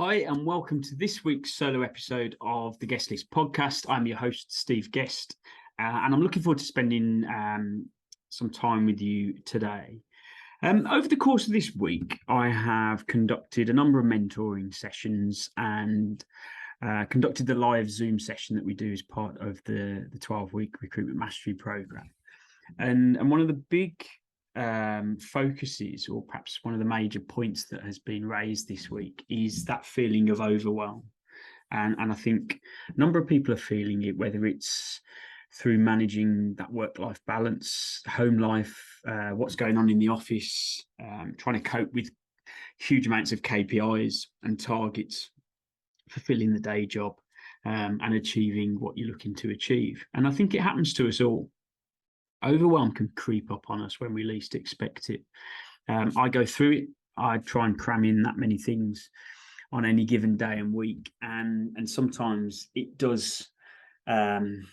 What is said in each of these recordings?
Hi, and welcome to this week's solo episode of the Guest List podcast. I'm your host, Steve Guest, and I'm looking forward to spending some time with you today. Over the course of this week, I have conducted a number of mentoring sessions and conducted the live Zoom session that we do as part of the 12-week Recruitment Mastery Program. And one of the big focuses, or perhaps one of the major points that has been raised this week, is that feeling of overwhelm. And I think a number of people are feeling it, whether it's through managing that work-life balance, home life, what's going on in the office, trying to cope with huge amounts of KPIs and targets, fulfilling the day job, and achieving what you're looking to achieve. And I think it happens to us all. Overwhelm can creep up on us when we least expect it. I go through it. I try and cram in that many things on any given day and week, and sometimes it does kind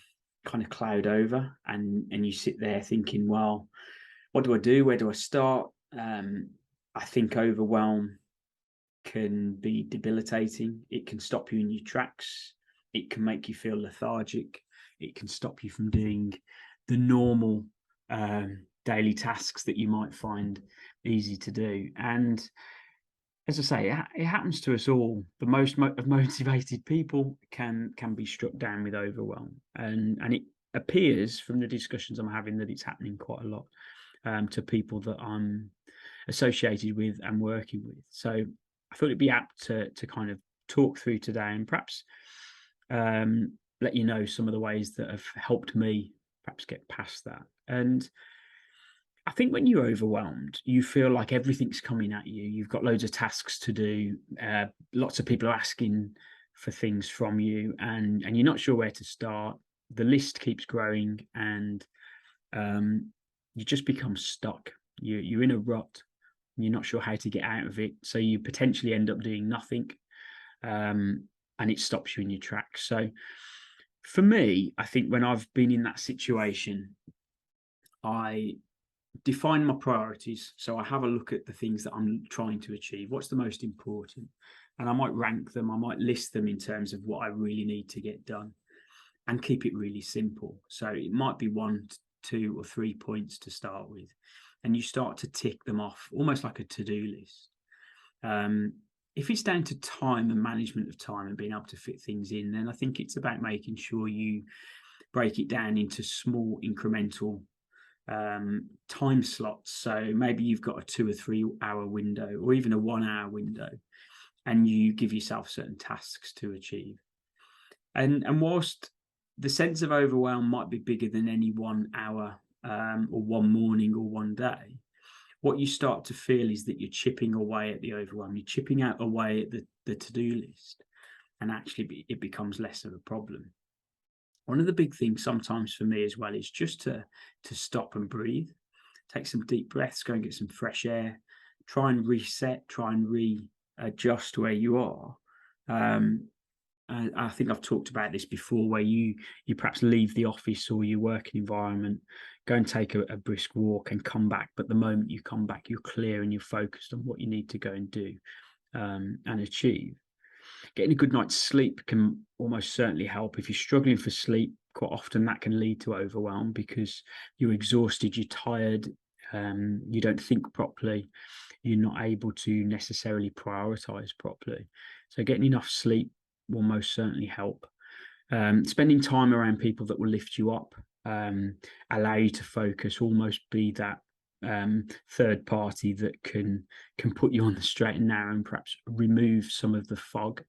of cloud over, and you sit there thinking, well, what do I do? Where do I start? I think overwhelm can be debilitating. It can stop you in your tracks. It can make you feel lethargic. It can stop you from doing the normal daily tasks that you might find easy to do. And as I say, it happens to us all. The most motivated people can be struck down with overwhelm, and it appears from the discussions I'm having that it's happening quite a lot to people that I'm associated with and working with. So I thought it'd be apt to kind of talk through today and perhaps let you know some of the ways that have helped me perhaps get past that. And I think when you're overwhelmed, you feel like everything's coming at you. You've got loads of tasks to do. Lots of people are asking for things from you, and you're not sure where to start. The list keeps growing, and you just become stuck. You're in a rut. You're not sure how to get out of it. So you potentially end up doing nothing, and it stops you in your tracks. So for me, I think when I've been in that situation, I define my priorities. So I have a look at the things that I'm trying to achieve. What's the most important? And I might rank them. I might list them in terms of what I really need to get done, and keep it really simple. So it might be 1, 2, or 3 points to start with. And you start to tick them off almost like a to-do list. If it's down to time and management of time and being able to fit things in, then I think it's about making sure you break it down into small incremental time slots. So maybe you've got a 2 or 3 hour window, or even a 1 hour window, and you give yourself certain tasks to achieve. And whilst the sense of overwhelm might be bigger than any 1 hour or one morning or one day, what you start to feel is that you're chipping away at the overwhelm. You're chipping away at the to-do list, and actually it becomes less of a problem. One of the big things sometimes for me as well is just to stop and breathe, take some deep breaths, go and get some fresh air, try and reset, try and readjust where you are. I think I've talked about this before, where you perhaps leave the office or your working environment, go and take a brisk walk and come back. But the moment you come back, you're clear and you're focused on what you need to go and do and achieve. Getting a good night's sleep can almost certainly help. If you're struggling for sleep, quite often that can lead to overwhelm because you're exhausted, you're tired, you don't think properly, you're not able to necessarily prioritize properly. So getting enough sleep will most certainly help. Spending time around people that will lift you up, allow you to focus, almost be that third party that can put you on the straight and narrow and perhaps remove some of the fog,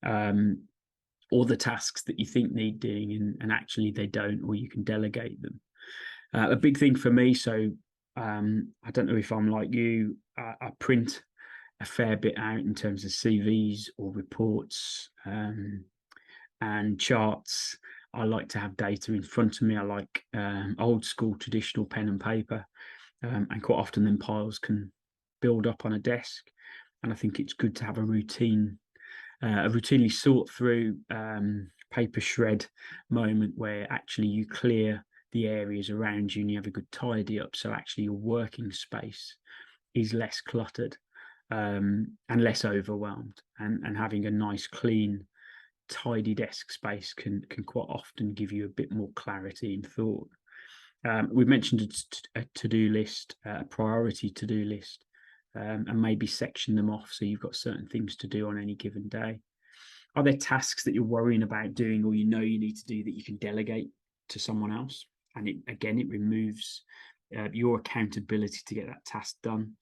or the tasks that you think need doing and actually they don't, or you can delegate them. A big thing for me, so I don't know if I'm like you, I print a fair bit out in terms of CVs or reports and charts. I like to have data in front of me. I like old school traditional pen and paper, and quite often then piles can build up on a desk. And I think it's good to have a routinely sort through paper shred moment where actually you clear the areas around you and you have a good tidy up. So actually your working space is less cluttered. and less overwhelmed. And having a nice, clean, tidy desk space can quite often give you a bit more clarity in thought. We've mentioned a to-do list, a priority to-do list, and maybe section them off so you've got certain things to do on any given day. Are there tasks that you're worrying about doing or you know you need to do that you can delegate to someone else? And it removes your accountability to get that task done.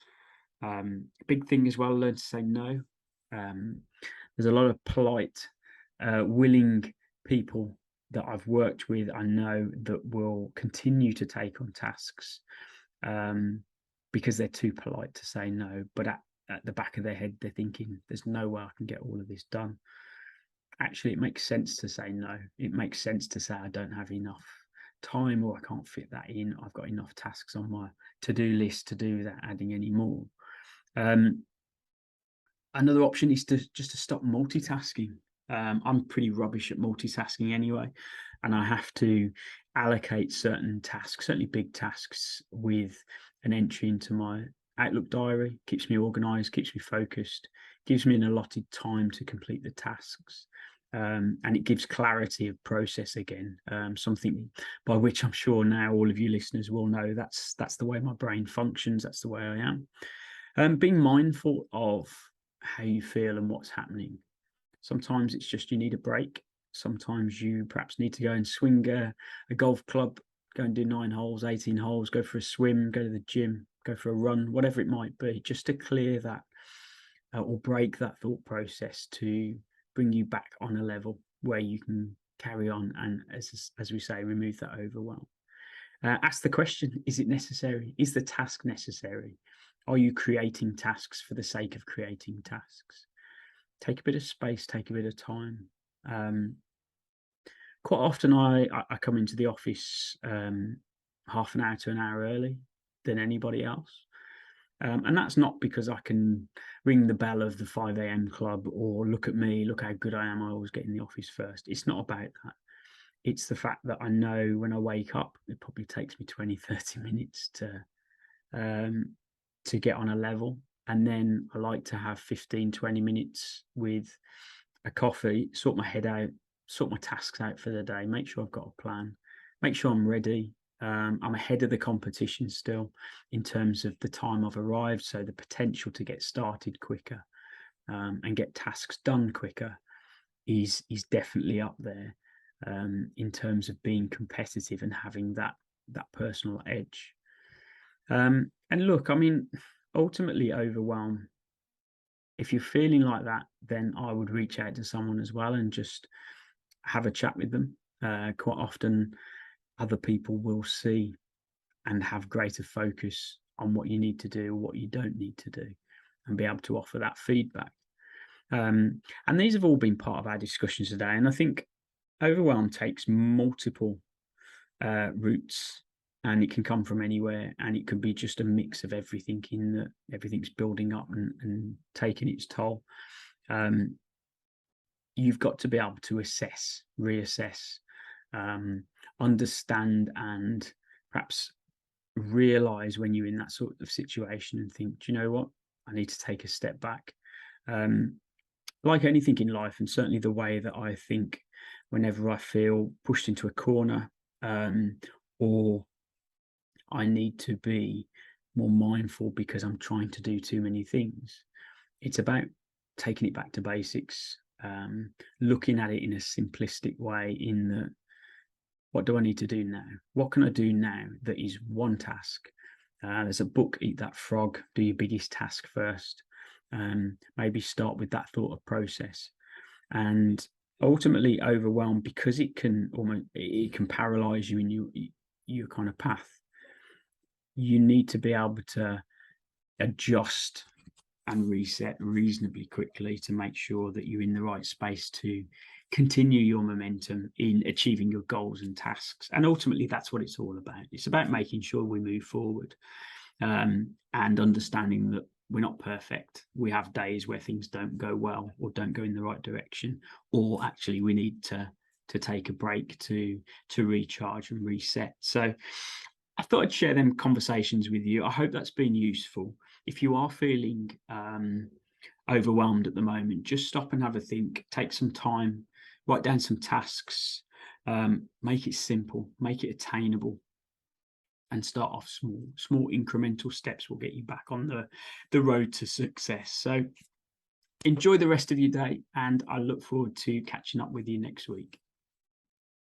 Big thing as well, learn to say no. There's a lot of polite, willing people that I've worked with, I know, that will continue to take on tasks because they're too polite to say no. But at the back of their head, they're thinking, there's no way I can get all of this done. Actually, it makes sense to say no. It makes sense to say I don't have enough time, or I can't fit that in. I've got enough tasks on my to-do list to do without adding any more. Another option is to stop multitasking. I'm pretty rubbish at multitasking anyway, and I have to allocate certain tasks, certainly big tasks, with an entry into my Outlook diary. Keeps me organized, keeps me focused, gives me an allotted time to complete the tasks. And it gives clarity of process again, something by which I'm sure now all of you listeners will know that's the way my brain functions, that's the way I am. Being mindful of how you feel and what's happening. Sometimes it's just you need a break. Sometimes you perhaps need to go and swing a golf club, go and do 9 holes, 18 holes, go for a swim, go to the gym, go for a run, whatever it might be, just to clear that or break that thought process to bring you back on a level where you can carry on and, as we say, remove that overwhelm. Ask the question, is it necessary? Is the task necessary? Are you creating tasks for the sake of creating tasks? Take a bit of space, take a bit of time. Quite often I come into the office half an hour to an hour early than anybody else. And that's not because I can ring the bell of the 5 a.m. club or look at me, look how good I am, I always get in the office first. It's not about that. It's the fact that I know when I wake up, it probably takes me 20, 30 minutes to get on a level. And then I like to have 15, 20 minutes with a coffee, sort my head out, sort my tasks out for the day, make sure I've got a plan, make sure I'm ready. I'm ahead of the competition still in terms of the time I've arrived, so the potential to get started quicker and get tasks done quicker is definitely up there in terms of being competitive and having that personal edge. And look, I mean, ultimately, overwhelm. If you're feeling like that, then I would reach out to someone as well and just have a chat with them. Quite often, other people will see and have greater focus on what you need to do, what you don't need to do, and be able to offer that feedback. And these have all been part of our discussions today. And I think overwhelm takes multiple routes, and it can come from anywhere, and it can be just a mix of everything in that everything's building up and taking its toll. You've got to be able to assess, reassess, understand, and perhaps realize when you're in that sort of situation and think, do you know what? I need to take a step back. Like anything in life, and certainly the way that I think whenever I feel pushed into a corner, or I need to be more mindful because I'm trying to do too many things, it's about taking it back to basics, looking at it in a simplistic way, in the, what do I need to do now? What can I do now that is one task? There's a book, Eat That Frog, do your biggest task first. Maybe start with that thought of process. And ultimately, overwhelm, because it can paralyze you in your kind of path. You need to be able to adjust and reset reasonably quickly to make sure that you're in the right space to continue your momentum in achieving your goals and tasks. And ultimately, that's what it's all about. It's about making sure we move forward, and understanding that we're not perfect. We have days where things don't go well or don't go in the right direction, or actually we need to take a break to recharge and reset. So I thought I'd share them conversations with you. I hope that's been useful. if you are feeling overwhelmed at the moment, just stop and have a think, take some time, write down some tasks, make it simple, make it attainable, and start off small. Small incremental steps will get you back on the road to success. So enjoy the rest of your day, and I look forward to catching up with you next week.